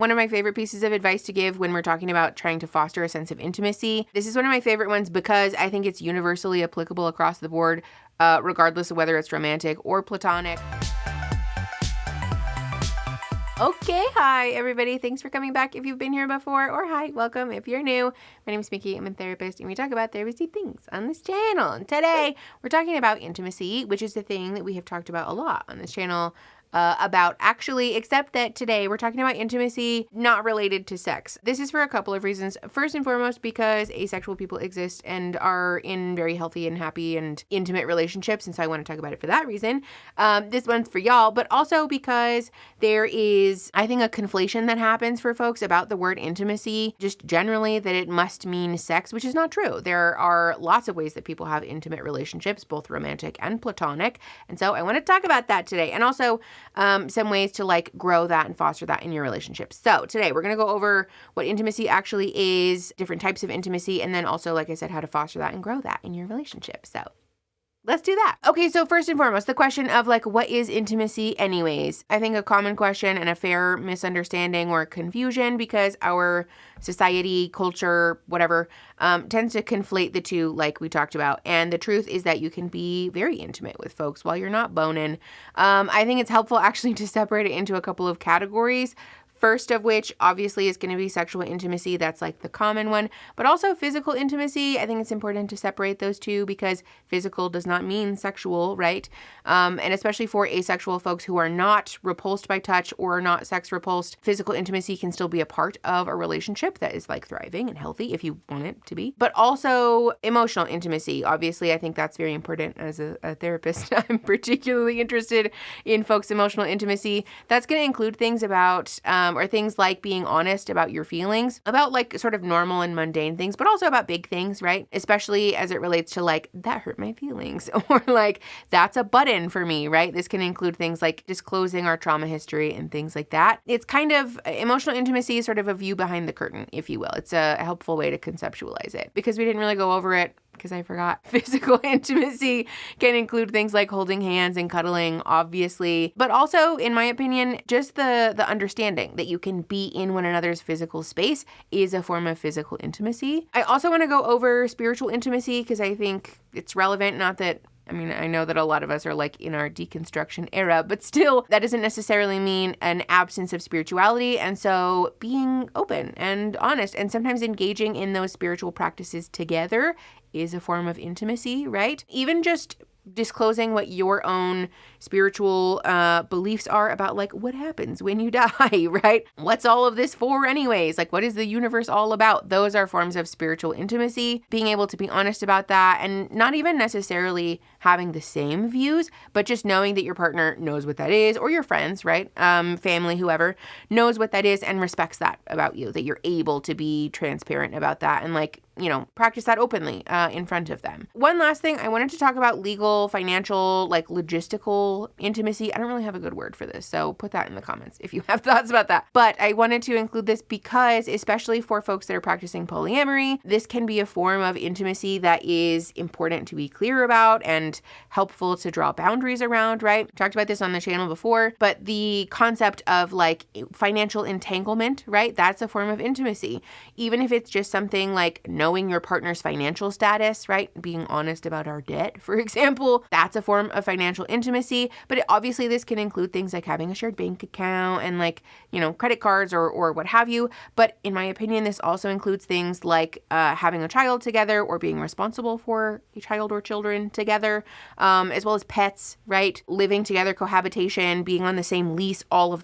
One of my favorite pieces of advice to give when we're talking about trying to foster a sense of intimacy. This is one of my favorite ones because I think it's universally applicable across the board, regardless of whether it's romantic or platonic. Okay, hi everybody. Thanks for coming back if you've been here before, or hi, welcome if you're new. My name is Mickey. I'm a therapist, and we talk about therapy things on this channel. And today, we're talking about intimacy, which is the thing that we have talked about a lot on this channel. Except that today we're talking about intimacy not related to sex. This is for a couple of reasons. First and foremost, because asexual people exist and are in very healthy and happy and intimate relationships, and so I want to talk about it for that reason. This one's for y'all, but also because there is, I think, a conflation that happens for folks about the word intimacy, just generally, that it must mean sex, which is not true. There are lots of ways that people have intimate relationships, both romantic and platonic, and so I want to talk about that today. And also, some ways to grow that and foster that in your relationships. So today we're going to go over what intimacy actually is, different types of intimacy, and then also, like I said, how to foster that and grow that in your relationship. So let's do that. Okay, so first and foremost, the question of what is intimacy anyways? I think a common question and a fair misunderstanding or confusion because our society, culture, whatever, tends to conflate the two like we talked about. And the truth is that you can be very intimate with folks while you're not boning. I think it's helpful actually to separate it into a couple of categories. First of which, obviously, is going to be sexual intimacy. That's the common one. But also physical intimacy. I think it's important to separate those two because physical does not mean sexual, right? And especially for asexual folks who are not repulsed by touch or are not sex repulsed, physical intimacy can still be a part of a relationship that is thriving and healthy if you want it to be. But also emotional intimacy. Obviously, I think that's very important as a therapist. I'm particularly interested in folks' emotional intimacy. That's going to include things about or things like being honest about your feelings, about sort of normal and mundane things, but also about big things, right? Especially as it relates to that hurt my feelings or that's a button for me, right? This can include things like disclosing our trauma history and things like that. It's kind of emotional intimacy is sort of a view behind the curtain, if you will. It's a helpful way to conceptualize it because we didn't really go over it. Because I forgot. Physical intimacy can include things like holding hands and cuddling, obviously, but also, in my opinion, just the understanding that you can be in one another's physical space is a form of physical intimacy. I also want to go over spiritual intimacy because I think it's relevant, not that I know that a lot of us are in our deconstruction era, but still, that doesn't necessarily mean an absence of spirituality. And so being open and honest and sometimes engaging in those spiritual practices together is a form of intimacy, right? Even just disclosing what your own spiritual beliefs are about what happens when you die, right? What's all of this for anyways? What is the universe all about? Those are forms of spiritual intimacy. Being able to be honest about that and not even necessarily having the same views, but just knowing that your partner knows what that is, or your friends, right? Family, whoever, knows what that is and respects that about you, that you're able to be transparent about that and practice that openly in front of them. One last thing, I wanted to talk about legal, financial, logistical intimacy. I don't really have a good word for this, so put that in the comments if you have thoughts about that. But I wanted to include this because, especially for folks that are practicing polyamory, this can be a form of intimacy that is important to be clear about and helpful to draw boundaries around, right? Talked about this on the channel before, but the concept of financial entanglement, right? That's a form of intimacy. Even if it's just something knowing your partner's financial status, right? Being honest about our debt, for example, that's a form of financial intimacy. But obviously this can include things like having a shared bank account and credit cards or what have you. But in my opinion, this also includes things like having a child together or being responsible for a child or children together, as well as pets, right? Living together, cohabitation, being on the same lease, all of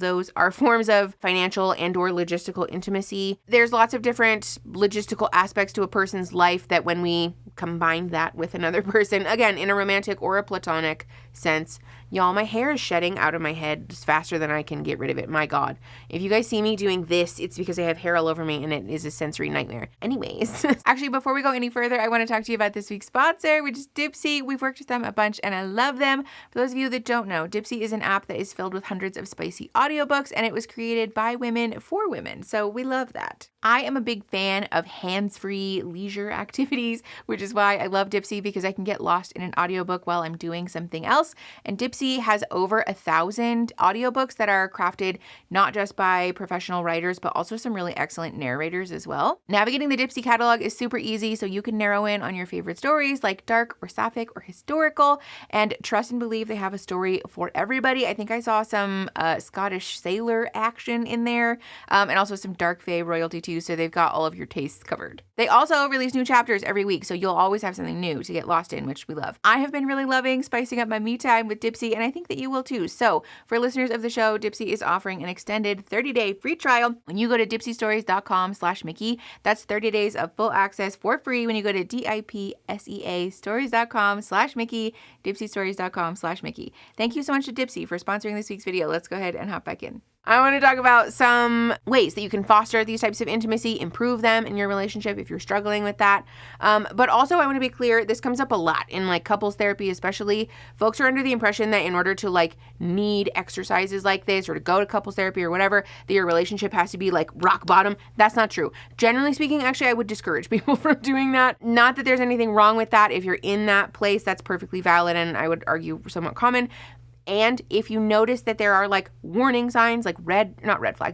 those are forms of financial and or logistical intimacy. There's lots of different logistical aspects to a person's life that when we combine that with another person, again, in a romantic or a platonic sense, y'all, my hair is shedding out of my head just faster than I can get rid of it. My God. If you guys see me doing this, it's because I have hair all over me and it is a sensory nightmare. Anyways, actually, before we go any further, I want to talk to you about this week's sponsor, which is Dipsea. We've worked with them a bunch and I love them. For those of you that don't know, Dipsea is an app that is filled with hundreds of spicy audiobooks and it was created by women for women. So we love that. I am a big fan of hands-free leisure activities, which is why I love Dipsea because I can get lost in an audiobook while I'm doing something else. And Dipsea Dipsy has over 1,000 audiobooks that are crafted not just by professional writers, but also some really excellent narrators as well. Navigating the Dipsy catalog is super easy, so you can narrow in on your favorite stories like dark or sapphic or historical, and trust and believe they have a story for everybody. I think I saw some Scottish sailor action in there, and also some dark fae royalty too, so they've got all of your tastes covered. They also release new chapters every week, so you'll always have something new to get lost in, which we love. I have been really loving spicing up my me time with Dipsy, and I think that you will too. So for listeners of the show, Dipsy is offering an extended 30-day free trial when you go to dipsystories.com/Mickey. That's 30 days of full access for free when you go to DIPSEA stories.com/Mickey, dipsystories.com/Mickey. Thank you so much to Dipsy for sponsoring this week's video. Let's go ahead and hop back in. I want to talk about some ways that you can foster these types of intimacy, improve them in your relationship if you're struggling with that. But also I want to be clear, this comes up a lot in like couples therapy especially. Folks are under the impression that in order to like need exercises like this or to go to couples therapy or whatever, that your relationship has to be like rock bottom. That's not true. Generally speaking, actually, I would discourage people from doing that. Not that there's anything wrong with that. If you're in that place, that's perfectly valid and I would argue somewhat common. And if you notice that there are like warning signs, like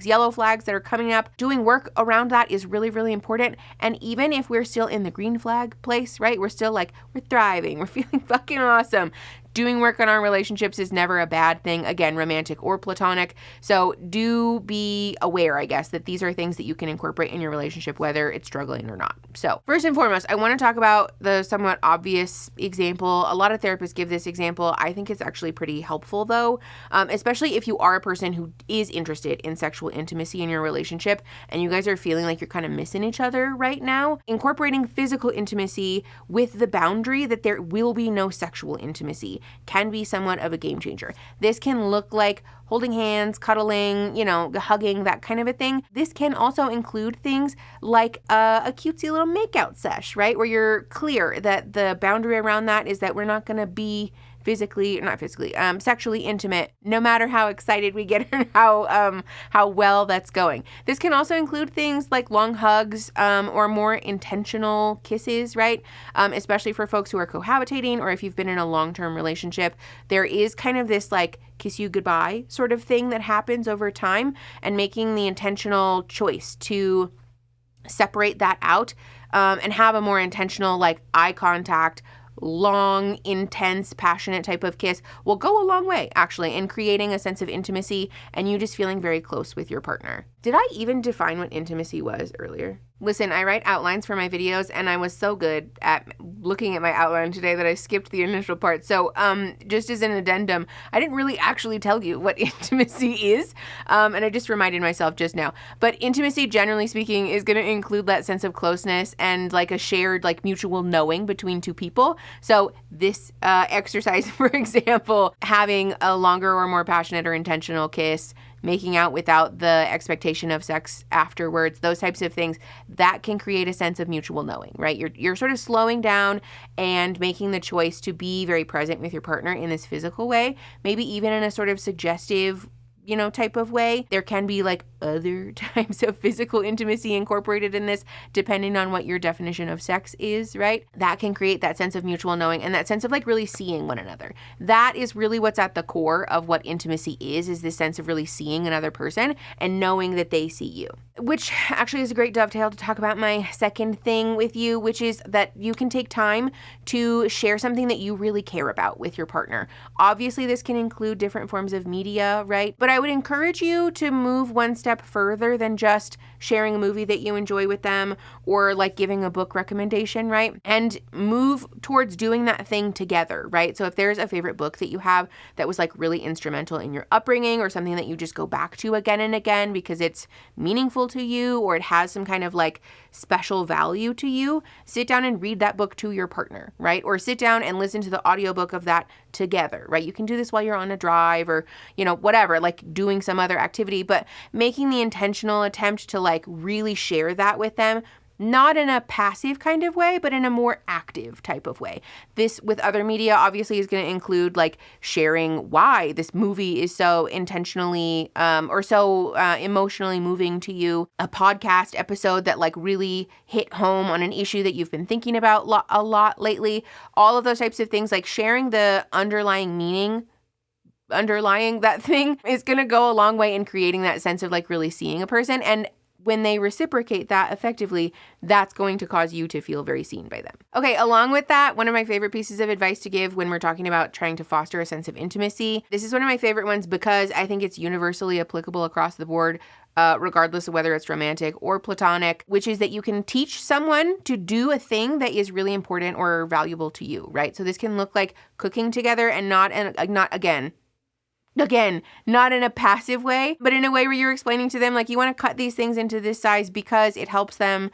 yellow flags that are coming up, doing work around that is really, really important. And even if we're still in the green flag place, right? We're still like, we're thriving, we're feeling fucking awesome. Doing work on our relationships is never a bad thing, again, romantic or platonic. So do be aware, I guess, that these are things that you can incorporate in your relationship, whether it's struggling or not. So first and foremost, I want to talk about the somewhat obvious example. A lot of therapists give this example. I think it's actually pretty helpful though, especially if you are a person who is interested in sexual intimacy in your relationship and you guys are feeling like you're kind of missing each other right now. Incorporating physical intimacy with the boundary that there will be no sexual intimacy can be somewhat of a game changer. This can look like holding hands, cuddling, hugging, that kind of a thing. This can also include things like a cutesy little makeout sesh, right? Where you're clear that the boundary around that is that we're not going to be sexually intimate, no matter how excited we get or how well that's going. This can also include things like long hugs or more intentional kisses, right? Especially for folks who are cohabitating or if you've been in a long-term relationship, there is kind of this like kiss you goodbye sort of thing that happens over time, and making the intentional choice to separate that out and have a more intentional like eye contact, long, intense, passionate type of kiss will go a long way, actually, in creating a sense of intimacy and you just feeling very close with your partner. Did I even define what intimacy was earlier? Listen, I write outlines for my videos and I was so good at looking at my outline today that I skipped the initial part. So just as an addendum, I didn't really actually tell you what intimacy is. And I just reminded myself just now. But intimacy, generally speaking, is going to include that sense of closeness and like a shared like mutual knowing between two people. So this exercise, for example, having a longer or more passionate or intentional kiss, making out without the expectation of sex afterwards, those types of things, that can create a sense of mutual knowing, right? You're sort of slowing down and making the choice to be very present with your partner in this physical way, maybe even in a sort of suggestive type of way. There can be like other types of physical intimacy incorporated in this, depending on what your definition of sex is, right? That can create that sense of mutual knowing and that sense of like really seeing one another. That is really what's at the core of what intimacy is this sense of really seeing another person and knowing that they see you. Which actually is a great dovetail to talk about my second thing with you, which is that you can take time to share something that you really care about with your partner. Obviously, this can include different forms of media, right? But I would encourage you to move one step further than just sharing a movie that you enjoy with them or like giving a book recommendation, right? And move towards doing that thing together, right? So if there's a favorite book that you have that was like really instrumental in your upbringing or something that you just go back to again and again because it's meaningful to you or it has some kind of like special value to you, sit down and read that book to your partner, right? Or sit down and listen to the audiobook of that together, right? You can do this while you're on a drive or, whatever, like doing some other activity, but making the intentional attempt to like really share that with them, not in a passive kind of way, but in a more active type of way. This with other media obviously is going to include like sharing why this movie is so intentionally or so emotionally moving to you, a podcast episode that like really hit home on an issue that you've been thinking about a lot lately, all of those types of things, like sharing the underlying meaning underlying that thing is going to go a long way in creating that sense of like really seeing a person. And when they reciprocate that effectively, that's going to cause you to feel very seen by them. Okay, along with that, one of my favorite pieces of advice to give when we're talking about trying to foster a sense of intimacy, this is one of my favorite ones because I think it's universally applicable across the board, regardless of whether it's romantic or platonic, which is that you can teach someone to do a thing that is really important or valuable to you, right? So this can look like cooking together and not not in a passive way, but in a way where you're explaining to them, like, you want to cut these things into this size because it helps them,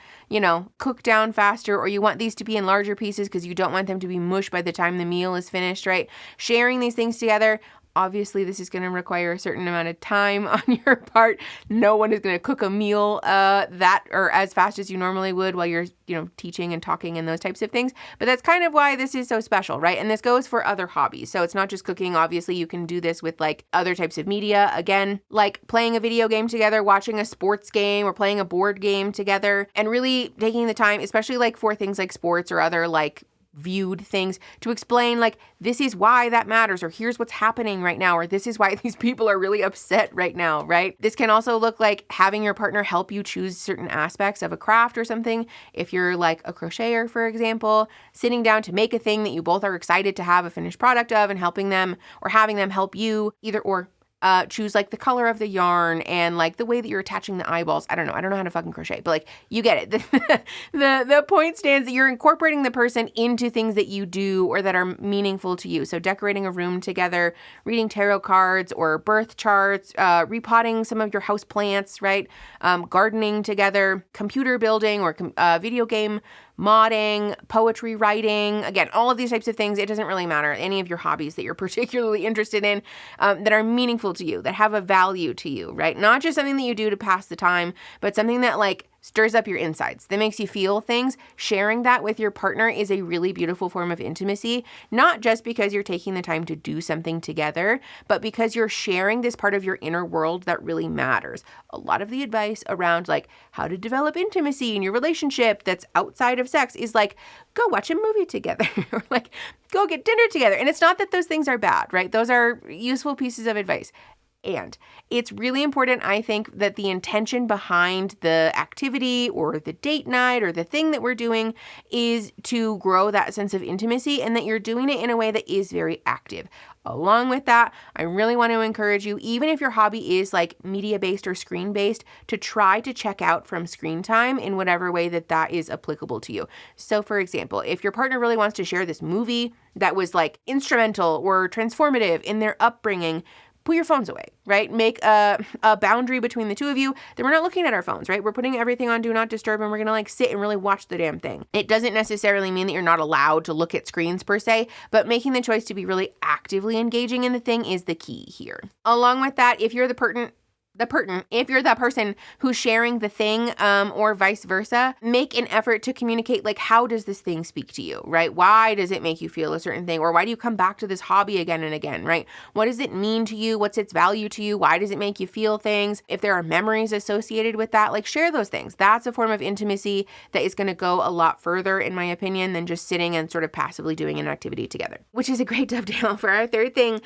cook down faster, or you want these to be in larger pieces because you don't want them to be mush by the time the meal is finished, right? Sharing these things together. Obviously, this is going to require a certain amount of time on your part. No one is going to cook a meal that or as fast as you normally would while you're, teaching and talking and those types of things. But that's kind of why this is so special, right? And this goes for other hobbies. So it's not just cooking. Obviously, you can do this with like other types of media. Again, like playing a video game together, watching a sports game, or playing a board game together, and really taking the time, especially like for things like sports or other like viewed things, to explain like, this is why that matters, or here's what's happening right now, or this is why these people are really upset right now, right? This can also look like having your partner help you choose certain aspects of a craft or something. If you're like a crocheter, for example, sitting down to make a thing that you both are excited to have a finished product of and helping them or having them help you either or. Choose like the color of the yarn and like the way that you're attaching the eyeballs. I don't know how to fucking crochet, but like, you get it. The point stands that you're incorporating the person into things that you do or that are meaningful to you. So decorating a room together, reading tarot cards or birth charts, repotting some of your house plants, right? Gardening together, computer building or video game modding, poetry writing, again, all of these types of things. It doesn't really matter. Any of your hobbies that you're particularly interested in that are meaningful to you, that have a value to you, right? Not just something that you do to pass the time, but something that like stirs up your insides, that makes you feel things. Sharing that with your partner is a really beautiful form of intimacy, not just because you're taking the time to do something together, but because you're sharing this part of your inner world that really matters. A lot of the advice around like how to develop intimacy in your relationship that's outside of sex is like, go watch a movie together or like go get dinner together. And it's not that those things are bad, right? Those are useful pieces of advice. And it's really important, I think, that the intention behind the activity or the date night or the thing that we're doing is to grow that sense of intimacy, and that you're doing it in a way that is very active. Along with that, I really want to encourage you, even if your hobby is like media-based or screen-based, to try to check out from screen time in whatever way that is applicable to you. So for example, if your partner really wants to share this movie that was like instrumental or transformative in their upbringing, put your phones away, right? Make a boundary between the two of you that we're not looking at our phones, right? We're putting everything on Do Not Disturb, and we're going to like sit and really watch the damn thing. It doesn't necessarily mean that you're not allowed to look at screens per se, but making the choice to be really actively engaging in the thing is the key here. Along with that, if you're if you're the person who's sharing the thing, or vice versa, make an effort to communicate, like, how does this thing speak to you, right? Why does it make you feel a certain thing? Or why do you come back to this hobby again and again, right? What does it mean to you? What's its value to you? Why does it make you feel things? If there are memories associated with that, like, share those things. That's a form of intimacy that is going to go a lot further, in my opinion, than just sitting and sort of passively doing an activity together, which is a great dovetail for our third thing,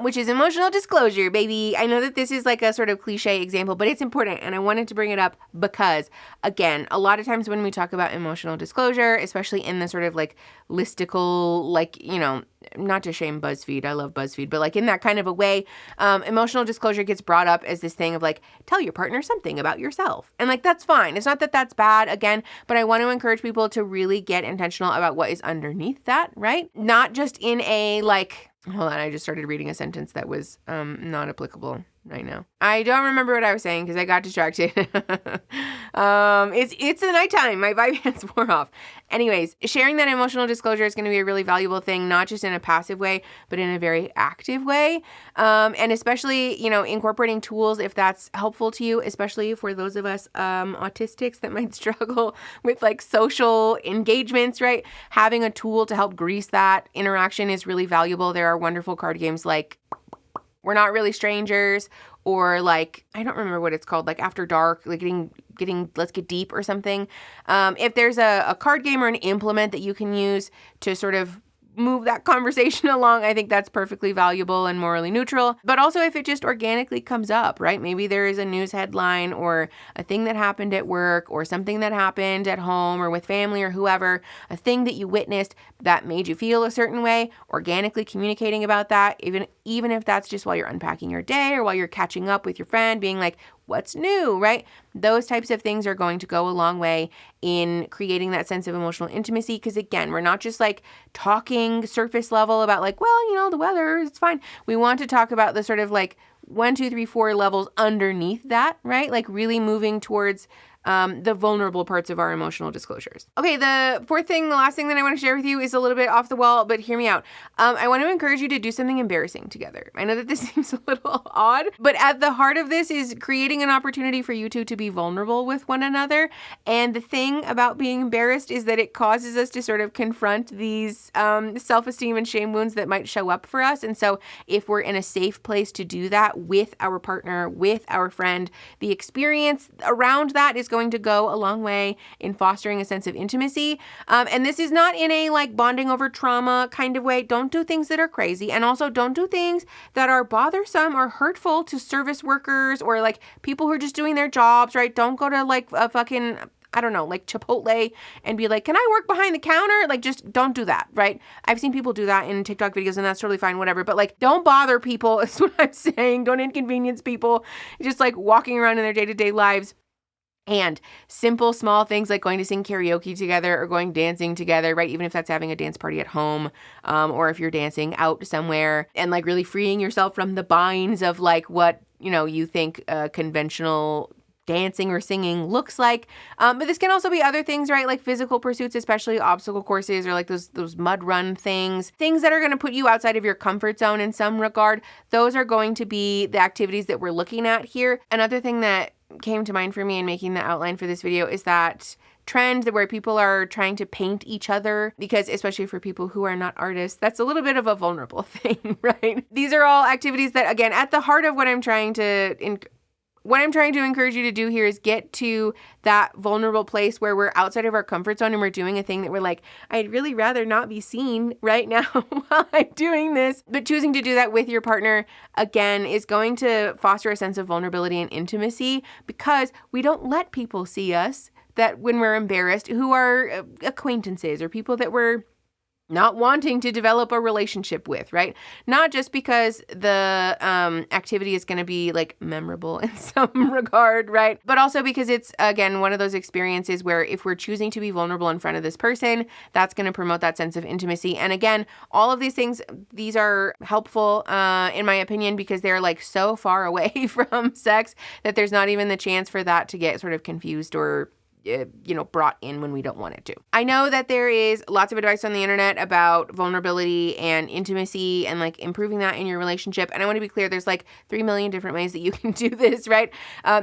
which is emotional disclosure, baby. I know that this is like a sort of cliche example, but it's important, and I wanted to bring it up because, again, a lot of times when we talk about emotional disclosure, especially in the sort of like listicle, like, not to shame BuzzFeed, I love BuzzFeed, but like in that kind of a way, emotional disclosure gets brought up as this thing of like, tell your partner something about yourself. And like, that's fine. It's not that that's bad, again, but I want to encourage people to really get intentional about what is underneath that, right? Not just in a like, hold on, I just started reading a sentence that was not applicable right now. I don't remember what I was saying because I got distracted. It's the nighttime. My vibe has wore off. Anyways, sharing that emotional disclosure is going to be a really valuable thing, not just in a passive way, but in a very active way. And especially, incorporating tools if that's helpful to you, especially for those of us autistics that might struggle with like social engagements, right? Having a tool to help grease that interaction is really valuable. There are wonderful card games like We're Not Really Strangers, or like, I don't remember what it's called, like After Dark, like getting Let's Get Deep or something. If there's a card game or an implement that you can use to sort of move that conversation along, I think that's perfectly valuable and morally neutral. But also if it just organically comes up, right? Maybe there is a news headline or a thing that happened at work or something that happened at home or with family or whoever, a thing that you witnessed that made you feel a certain way, organically communicating about that, even if that's just while you're unpacking your day or while you're catching up with your friend, being like, what's new, right? Those types of things are going to go a long way in creating that sense of emotional intimacy. Because again, we're not just like talking surface level about like, well, you know, the weather, it's fine. We want to talk about the sort of like 1, 2, 3, 4 levels underneath that, right? Like really moving towards the vulnerable parts of our emotional disclosures. Okay, the last thing that I want to share with you is a little bit off the wall, but hear me out. I want to encourage you to do something embarrassing together. I know that this seems a little odd, but at the heart of this is creating an opportunity for you two to be vulnerable with one another. And the thing about being embarrassed is that it causes us to sort of confront these self-esteem and shame wounds that might show up for us. And so if we're in a safe place to do that with our partner, with our friend, the experience around that is going to go a long way in fostering a sense of intimacy. And this is not in a like bonding over trauma kind of way. Don't do things that are crazy. And also don't do things that are bothersome or hurtful to service workers or like people who are just doing their jobs, right? Don't go to like a fucking, I don't know, like Chipotle and be like, can I work behind the counter? Like, just don't do that, right? I've seen people do that in TikTok videos and that's totally fine, whatever. But like, don't bother people is what I'm saying. Don't inconvenience people just like walking around in their day-to-day lives. And simple, small things like going to sing karaoke together or going dancing together, right? Even if that's having a dance party at home, or if you're dancing out somewhere and like really freeing yourself from the binds of like what, you know, you think conventional dancing or singing looks like. But this can also be other things, right? Like physical pursuits, especially obstacle courses or like those mud run things that are going to put you outside of your comfort zone in some regard. Those are going to be the activities that we're looking at here. Another thing that came to mind for me in making the outline for this video is that trend where people are trying to paint each other, because especially for people who are not artists, that's a little bit of a vulnerable thing, right? These are all activities that, again, at the heart of what I'm trying to encourage you to do here is get to that vulnerable place where we're outside of our comfort zone and we're doing a thing that we're like, I'd really rather not be seen right now while I'm doing this. But choosing to do that with your partner, again, is going to foster a sense of vulnerability and intimacy because we don't let people see us that when we're embarrassed who are acquaintances or people that we're not wanting to develop a relationship with, right? Not just because the activity is going to be like memorable in some regard, right? But also because it's, again, one of those experiences where if we're choosing to be vulnerable in front of this person, that's going to promote that sense of intimacy. And again, all of these things, these are helpful in my opinion because they're like so far away from sex that there's not even the chance for that to get sort of confused or brought in when we don't want it to. I know that there is lots of advice on the internet about vulnerability and intimacy and like improving that in your relationship. And I want to be clear, there's like 3 million different ways that you can do this, right?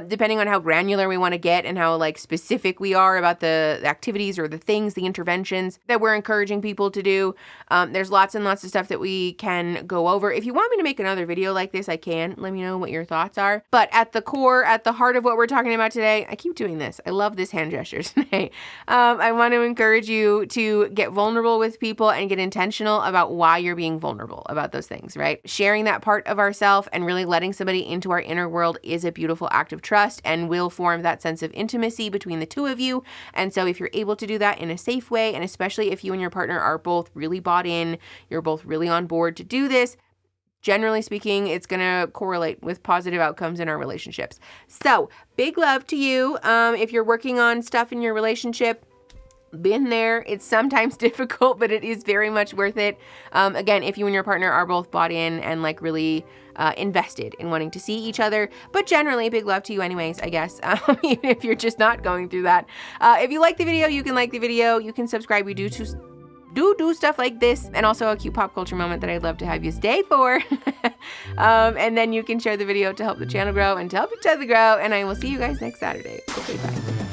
Depending on how granular we want to get and how like specific we are about the activities or the things, the interventions that we're encouraging people to do. There's lots and lots of stuff that we can go over. If you want me to make another video like this, I can. Let me know what your thoughts are. But at the core, at the heart of what we're talking about today, I keep doing this. I love this hand gesture today. I want to encourage you to get vulnerable with people and get intentional about why you're being vulnerable about those things, right? Sharing that part of ourself and really letting somebody into our inner world is a beautiful act of trust and will form that sense of intimacy between the two of you. And so if you're able to do that in a safe way, and especially if you and your partner are both really bought in, you're both really on board to do this, generally speaking, it's going to correlate with positive outcomes in our relationships. So big love to you. If you're working on stuff in your relationship, been there. It's sometimes difficult, but it is very much worth it. Again, if you and your partner are both bought in and like really invested in wanting to see each other, but generally big love to you anyways, I guess, even if you're just not going through that. If you like the video, you can like the video, you can subscribe. We do stuff like this, and also a cute pop culture moment that I'd love to have you stay for. And then you can share the video to help the channel grow and to help each other grow, and I will see you guys next Saturday. Okay, bye.